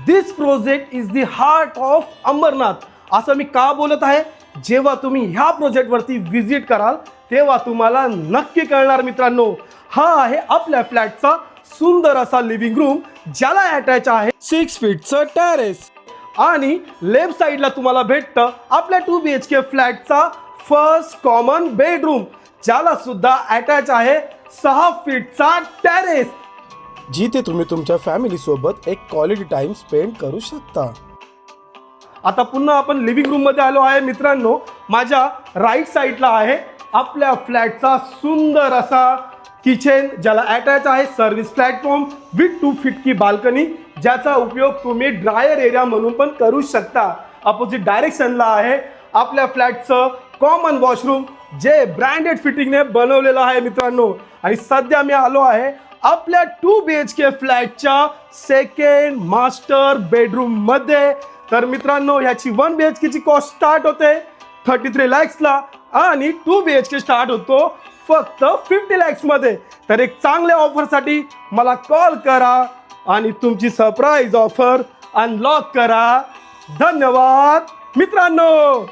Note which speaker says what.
Speaker 1: This project is the heart of Ambernath. असं मी का बोलत आहे? जेव्हा तुम्ही ह्या प्रोजेक्टवरती व्हिजिट कराल तेव्हा तुम्हाला नक्की कळणार मित्रांनो. हा आहे आपल्या फ्लॅटचा सुंदर असा लिव्हिंग रूम, ज्याला अटॅच आहे 6 फीटचं टेरेस. आणि लेफ्ट साईडला तुम्हाला भेटतं आपल्या 2 BHK फ्लॅटचा फर्स्ट कॉमन बेडरूम, ज्याला सुद्धा अटॅच आहे 6 फीटचा टेरेस, जिथे तुम्ही तुमच्या फॅमिली सोबत एक क्वालिटी टाइम स्पेंड करू शकता. आता पुन्हा आपण लिव्हिंग रूम मध्ये आलो आहे मित्रांनो. माझ्या राईट साईडला आहे आपल्या फ्लॅटचा सुंदर असा किचन, ज्याला अटॅच आहे सर्व्हिस प्लॅटफॉर्म विथ 2 फीट की बाल्कनी, ज्याचा उपयोग तुम्ही ड्रायर एरिया म्हणून पण करू शकता. अपोजिट डायरेक्शनला आहे आपल्या फ्लॅटचं कॉमन वॉशरूम, जे ब्रँडेड फिटिंगने बनवलेलं आहे मित्रांनो. आणि सध्या मी आलो आहे आपल्या 2 BHK फ्लॅटच्या सेकंड मास्टर बेडरूम मध्ये. तर मित्रांनो, ह्याची 1 BHK ची कॉस्ट स्टार्ट होते 33 लॅक्सला आणि 2 BHK स्टार्ट होतो फक्त 50 लॅक्स मध्ये. तर एक चांगल्या ऑफरसाठी मला कॉल करा आणि तुमची सरप्राईज ऑफर अनलॉक करा. धन्यवाद मित्रांनो.